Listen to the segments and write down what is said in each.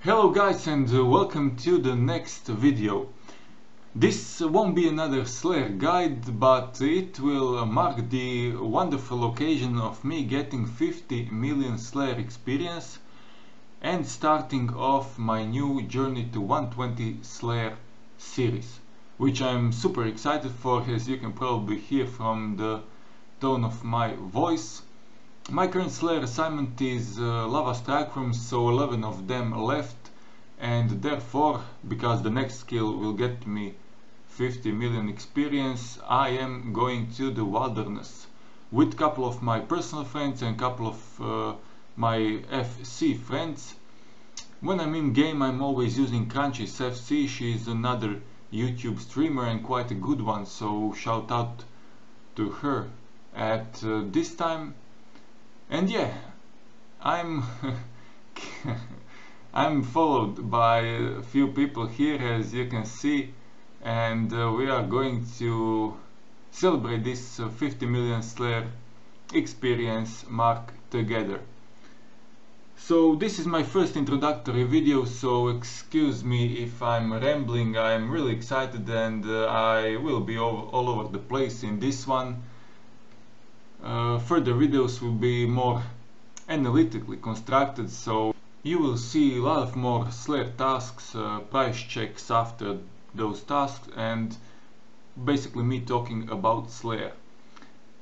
Hello guys, and welcome to the next video. This won't be another Slayer guide, but it will mark the wonderful occasion of me getting 50 million Slayer experience and starting off my new journey to 120 Slayer series, which I'm super excited for, as you can probably hear from the tone of my voice. My current Slayer assignment is Lava Strike Rooms, so 11 of them left, and therefore, because the next skill will get me 50 million experience, I am going to the wilderness with a couple of my personal friends and a couple of my FC friends. When I'm in game, I'm always using Crunchies FC. She's another YouTube streamer and quite a good one, so shout out to her at this time. And yeah, I'm I'm followed by a few people here, as you can see, and we are going to celebrate this 50 million Slayer experience mark together. So this is my first introductory video, so excuse me if I'm rambling. I'm really excited, and I will be all over the place in this one. Further videos will be more analytically constructed, so you will see a lot of more Slayer tasks, price checks after those tasks, and basically me talking about Slayer.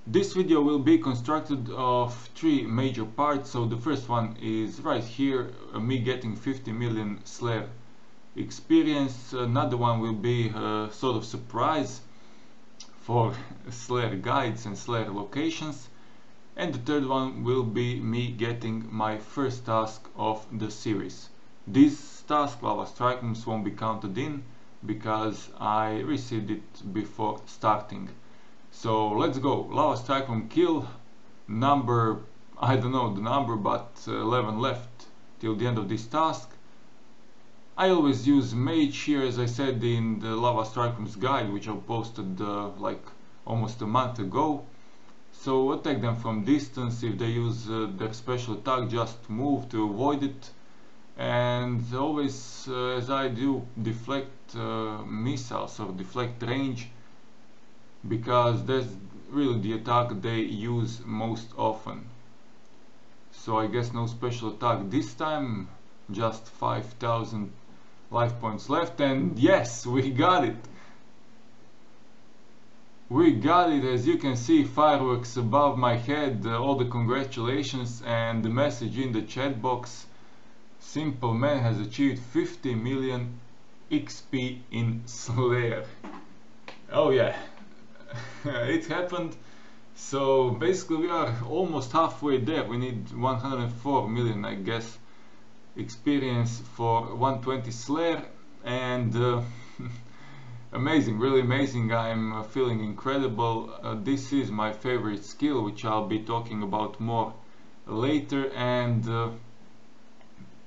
This video will be constructed of three major parts. So the first one is right here, me getting 50 million Slayer experience. Another one will be a sort of surprise for Slayer guides and Slayer locations, and the third one will be me getting my first task of the series. This task, Lava Strike Rooms, won't be counted in because I received it before starting. So let's go. Lava Strike Room kill number, I don't know the number, but 11 left till the end of this task. I always use Mage here, as I said in the Lava Strike Rooms guide, which I posted like almost a month ago. So attack them from distance. If they use their special attack, just move to avoid it. And always, as I do, deflect missiles or deflect range, because that's really the attack they use most often. So I guess no special attack this time, just 5,000 life points left, and yes, we got it! We got it, as you can see, fireworks above my head, all the congratulations, and the message in the chat box. Simple Man has achieved 50 million XP in Slayer. Oh yeah, it happened. So basically we are almost halfway there. We need 104 million, I guess, experience for 120 Slayer, and amazing, really amazing. I'm feeling incredible. This is my favorite skill, which I'll be talking about more later, and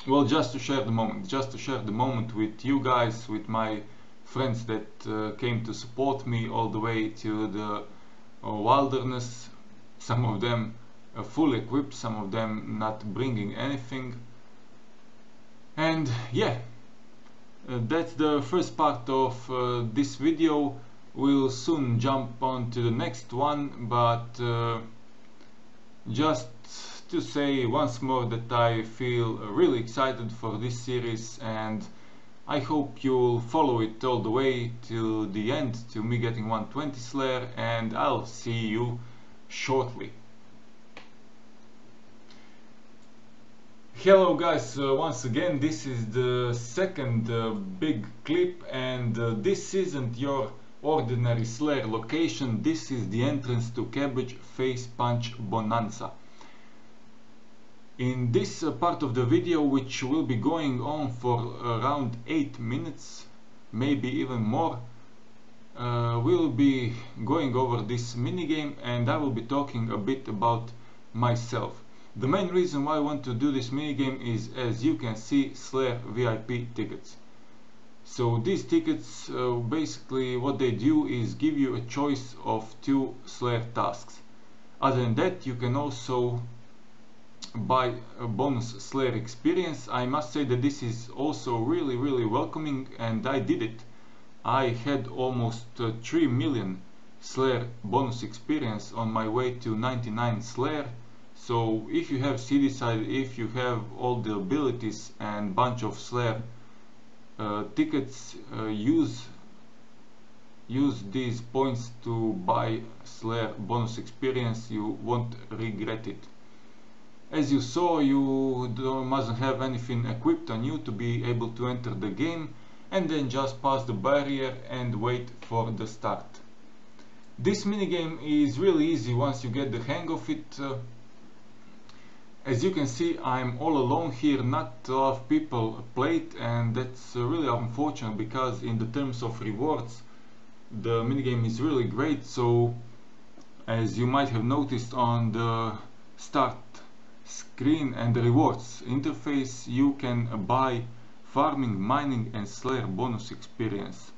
well, just to share the moment with you guys, with my friends that came to support me all the way to the wilderness. Some of them full equipped, some of them not bringing anything. And yeah, that's the first part of this video. We'll soon jump on to the next one, but just to say once more that I feel really excited for this series, and I hope you'll follow it all the way to the end, to me getting 120 Slayer, and I'll see you shortly. Hello guys, once again, this is the second big clip, and this isn't your ordinary Slayer location. This is the entrance to Cabbage Face Punch Bonanza. In this part of the video, which will be going on for around 8 minutes, maybe even more, we'll be going over this minigame, and I will be talking a bit about myself. The main reason why I want to do this minigame is, as you can see, Slayer VIP tickets. So these tickets, basically what they do is give you a choice of 2 Slayer tasks. Other than that, you can also buy a bonus Slayer experience, I must say that this is also really welcoming, and I did it. I had almost 3 million Slayer bonus experience on my way to 99 Slayer. So if you have Seedicide, if you have all the abilities and bunch of Slayer tickets, use these points to buy Slayer bonus experience. You won't regret it. As you saw, you mustn't have anything equipped on you to be able to enter the game, and then just pass the barrier and wait for the start. This minigame is really easy once you get the hang of it. As you can see, I'm all alone here, not a lot of people played, and that's really unfortunate because in the terms of rewards the minigame is really great. So as you might have noticed on the start screen and the rewards interface, you can buy farming, mining and Slayer bonus experience.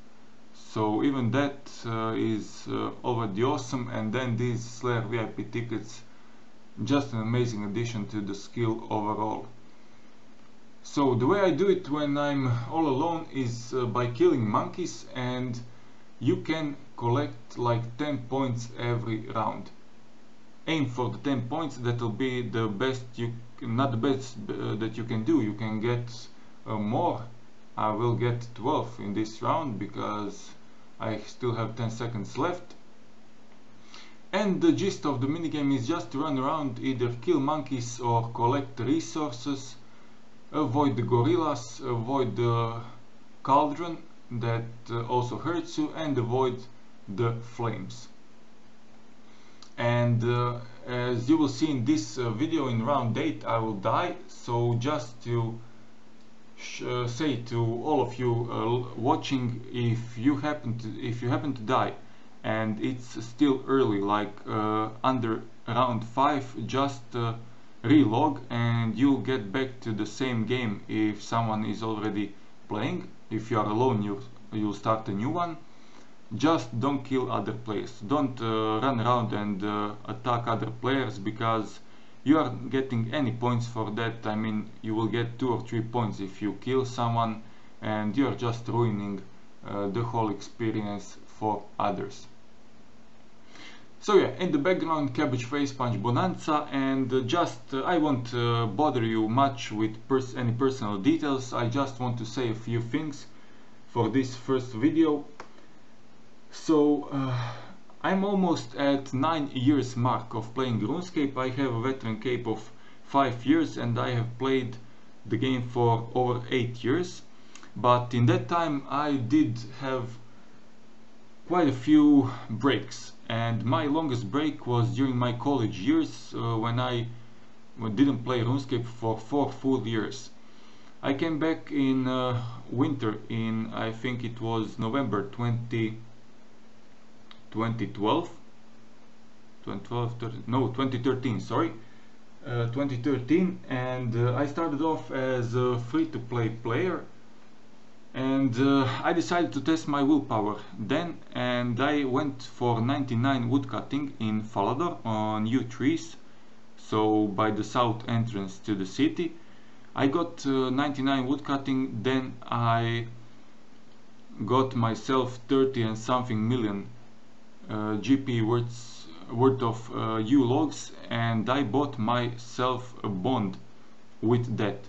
So even that is already awesome, and then these Slayer VIP tickets, just an amazing addition to the skill overall. So the way I do it when I'm all alone is by killing monkeys, and you can collect like 10 points every round. Aim for the 10 points, that will be the best not the best that you can do. You can get more. I will get 12 in this round because I still have 10 seconds left. And the gist of the minigame is just to run around, either kill monkeys or collect resources, avoid the gorillas, avoid the cauldron that also hurts you, and avoid the flames. And as you will see in this video, in round 8 I will die. So just to say to all of you watching, if you happen to die and it's still early, like under round 5, just relog and you'll get back to the same game if someone is already playing. If you are alone, you'll start a new one. Just don't kill other players. Don't run around and attack other players, because you are getting any points for that. I mean, you will get 2 or 3 points if you kill someone, and you are just ruining the whole experience for others. So yeah, in the background, Cabbage Face Punch Bonanza, and I won't bother you much with any personal details. I just want to say a few things for this first video. So I'm almost at 9 years mark of playing RuneScape. I have a veteran cape of 5 years, and I have played the game for over 8 years. But in that time I did have quite a few breaks, and my longest break was during my college years when I didn't play RuneScape for 4 full years. I came back in winter, in I think it was November 2013, sorry, 2013, and I started off as a free-to-play player, and I decided to test my willpower then, and I went for 99 woodcutting in Falador on U3s, so by the south entrance to the city. I got 99 woodcutting, then I got myself 30 and something million GP worth of U logs, and I bought myself a bond with that.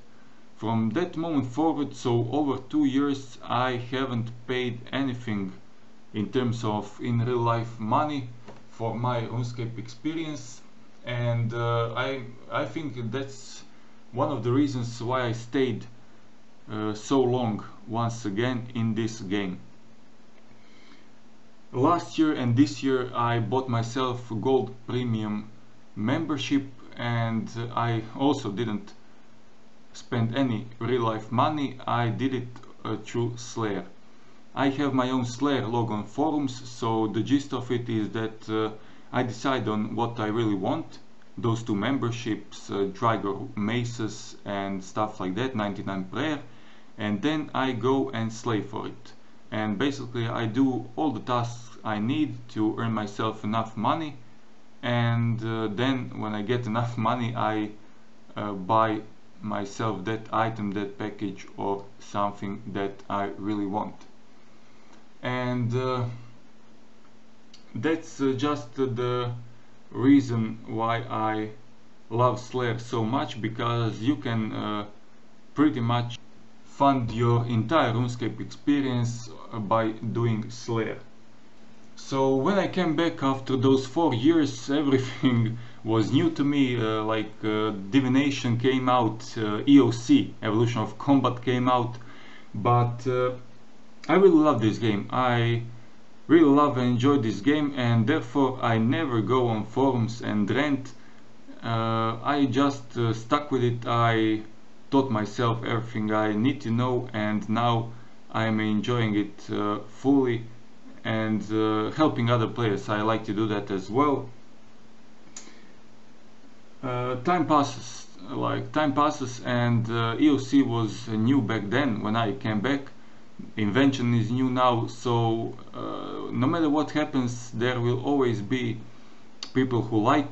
From that moment forward, so over 2 years, I haven't paid anything in terms of in real life money for my RuneScape experience, and I think that's one of the reasons why I stayed so long once again in this game. Last year and this year I bought myself a gold premium membership, and I also didn't spend any real life money. I did it through Slayer. I have my own Slayer log on forums, so the gist of it is that I decide on what I really want, those 2 memberships, Drygor Maces and stuff like that, 99 prayer, and then I go and slay for it. And basically I do all the tasks I need to earn myself enough money, and then when I get enough money I buy myself that item, that package, or something that I really want. And that's just the reason why I love Slayer so much, because you can pretty much fund your entire RuneScape experience by doing Slayer. So when I came back after those 4 years, everything was new to me, Divination came out, EOC, Evolution of Combat came out, but I really love this game. I really love and enjoy this game, and therefore I never go on forums and rant. I just stuck with it. I taught myself everything I need to know, and now I'm enjoying it fully, and helping other players. I like to do that as well. Time passes, and EOC was new back then when I came back. Invention is new now, so no matter what happens, there will always be people who like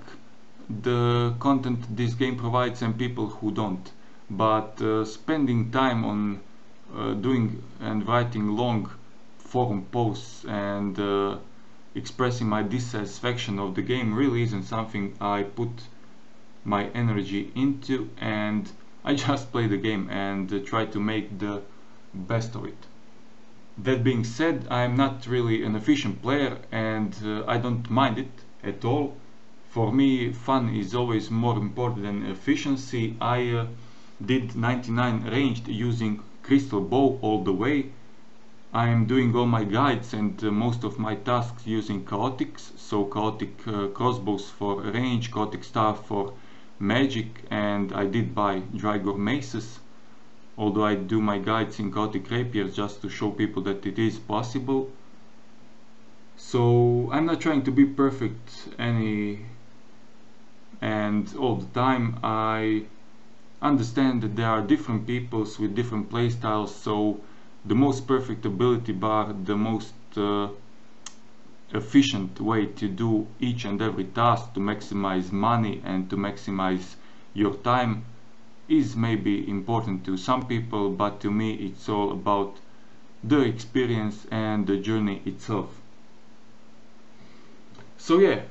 the content this game provides and people who don't. But spending time on doing and writing long forum posts and expressing my dissatisfaction of the game really isn't something I put my energy into, and I just play the game and try to make the best of it. That being said, I'm not really an efficient player, and I don't mind it at all. For me, fun is always more important than efficiency. I did 99 ranged using Crystal Bow all the way. I am doing all my guides and most of my tasks using chaotics, so chaotic crossbows for range, chaotic staff for magic, and I did buy Drygor maces, although I do my guides in chaotic rapiers just to show people that it is possible. So I'm not trying to be perfect and all the time. I understand that there are different peoples with different playstyles, so the most perfect ability bar, the most efficient way to do each and every task to maximize money and to maximize your time is maybe important to some people, but to me it's all about the experience and the journey itself. So yeah,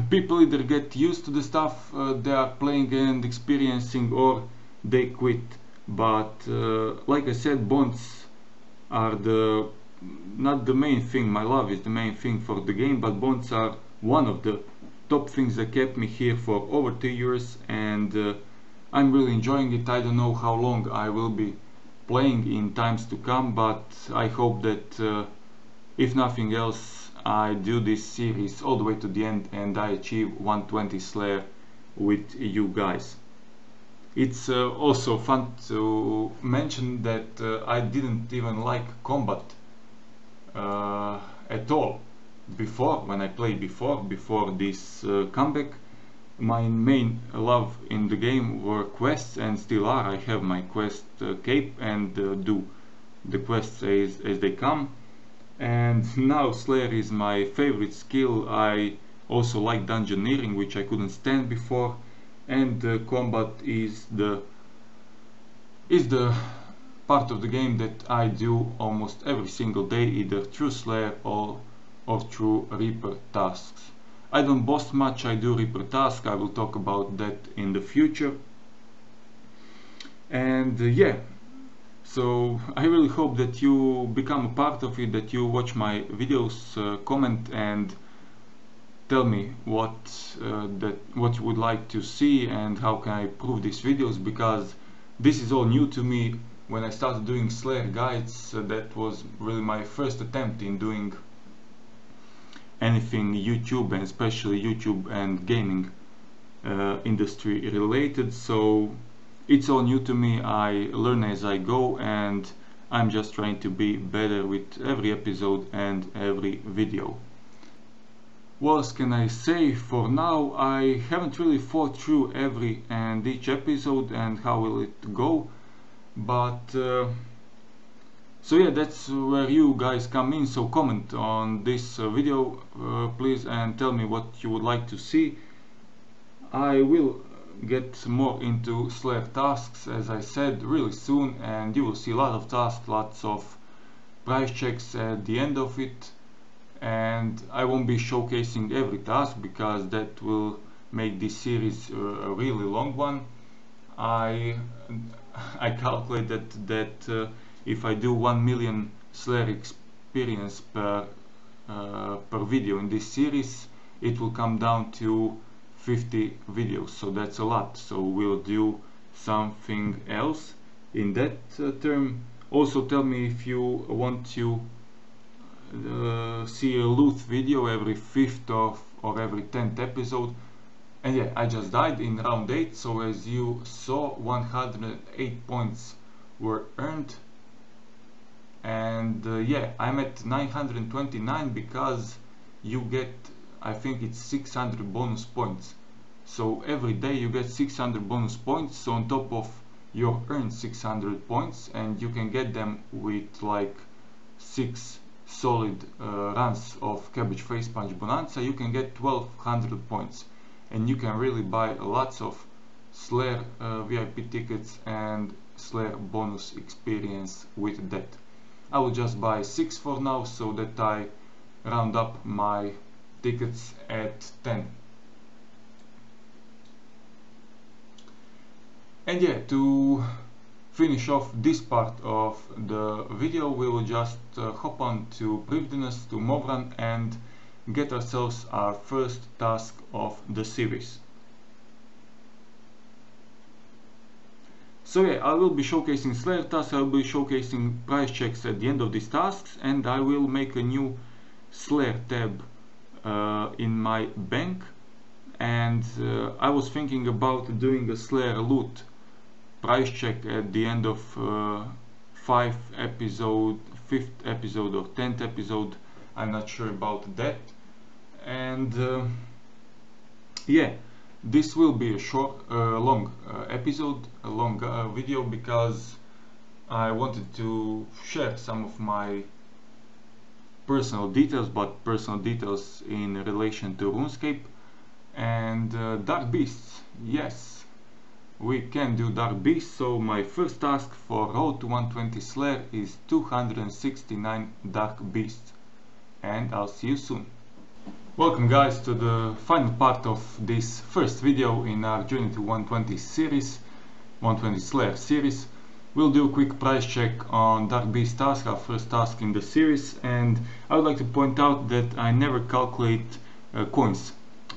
people either get used to the stuff they are playing and experiencing, or they quit. But like I said, bonds are not the main thing. My love is the main thing for the game, but bonds are one of the top things that kept me here for over 2 years, and I'm really enjoying it. I don't know how long I will be playing in times to come, but I hope that if nothing else, I do this series all the way to the end and I achieve 120 Slayer with you guys. It's also fun to mention that I didn't even like combat at all before, when I played before this comeback. My main love in the game were quests, and still are. I have my quest cape and do the quests as they come. And now Slayer is my favorite skill. I also like dungeoneering, which I couldn't stand before, and combat is the part of the game that I do almost every single day, either through Slayer or through Reaper tasks. I don't boast much. I do Reaper tasks. I will talk about that in the future. And yeah, so I really hope that you become a part of it, that you watch my videos, comment and tell me what you would like to see and how can I improve these videos, because this is all new to me. When I started doing Slayer guides, that was really my first attempt in doing anything YouTube, and especially YouTube and gaming industry related. So it's all new to me. I learn as I go, and I'm just trying to be better with every episode and every video. What else can I say for now? I haven't really thought through every and each episode and how will it go, but so yeah, that's where you guys come in. So comment on this video please, and tell me what you would like to see. I will get more into Slayer tasks, as I said, really soon, and you will see a lot of tasks, lots of price checks at the end of it. And I won't be showcasing every task because that will make this series a really long one. I calculated that if I do 1 million Slayer experience per video in this series, it will come down to 50 videos, so that's a lot. So we'll do something else in that term. Also tell me if you want to see a loot video every 5th or every 10th episode. And yeah, I just died in round 8, so as you saw, 108 points were earned. And yeah, I'm at 929 because you get, I think it's 600 bonus points. So every day you get 600 bonus points, so on top of your earned 600 points, and you can get them with like 6 solid runs of Cabbage Face Punch Bonanza, you can get 1200 points. And you can really buy lots of Slayer VIP tickets and Slayer bonus experience with that. I will just buy 6 for now, so that I round up my tickets at 10. And yeah, to finish off this part of the video, we will just hop on to Brivdinus, to Movran, and get ourselves our first task of the series. So yeah, I will be showcasing Slayer tasks, I will be showcasing price checks at the end of these tasks, and I will make a new Slayer tab in my bank. And I was thinking about doing a Slayer loot price check at the end of 5th episode, 5th episode or 10th episode. I'm not sure about that. And yeah, this will be a short, long episode, a long video, because I wanted to share some of my personal details, but personal details in relation to RuneScape. And Dark Beasts, yes, we can do Dark Beasts. So my first task for Road to 120 Slayer is 269 Dark Beasts, and I'll see you soon. Welcome guys to the final part of this first video in our Journey to 120 series, 120 Slayer series. We'll do a quick price check on Dark Beast task, our first task in the series, and I would like to point out that I never calculate coins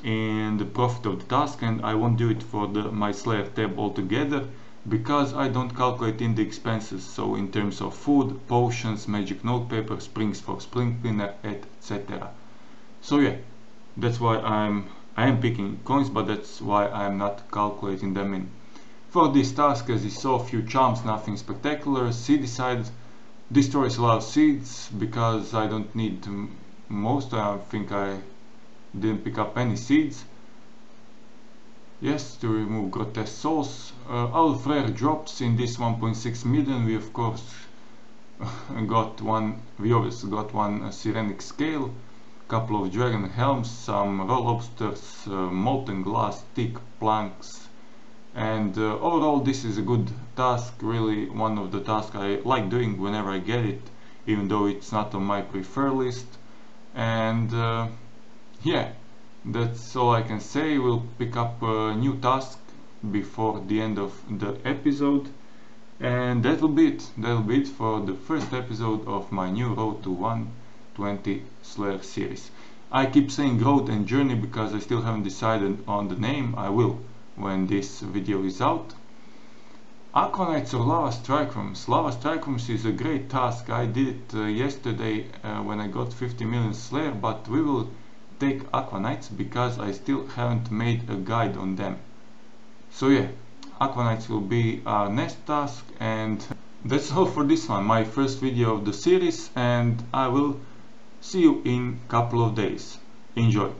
in the profit of the task, and I won't do it for my Slayer tab altogether, because I don't calculate in the expenses, so in terms of food, potions, magic notepaper, springs for spring cleaner, etc. So yeah, that's why I am picking coins, but that's why I'm not calculating them in. For this task, as you saw, a few charms, nothing spectacular. Seedicide destroys a lot of seeds because I don't need most. I think I didn't pick up any seeds. Yes, to remove grotesque souls. Alfrere drops in this 1.6 million. We of course got one. We obviously got one Sirenic scale, couple of dragon helms, some raw lobsters, molten glass, thick planks, and overall this is a good task. Really, one of the tasks I like doing whenever I get it, even though it's not on my prefer list. And yeah, that's all I can say. We'll pick up a new task before the end of the episode, and that will be it. That will be it for the first episode of my new Road to 120 Slayer series. I keep saying Road and Journey because I still haven't decided on the name. I will when this video is out. Aqua Knights or Lava Strike Rooms. Lava Strike Rooms is a great task. I did it yesterday when I got 50 million Slayer, but we will take Aqua Knights because I still haven't made a guide on them. So yeah, Aqua Knights will be our next task, and that's all for this one, my first video of the series, and I will see you in a couple of days. Enjoy!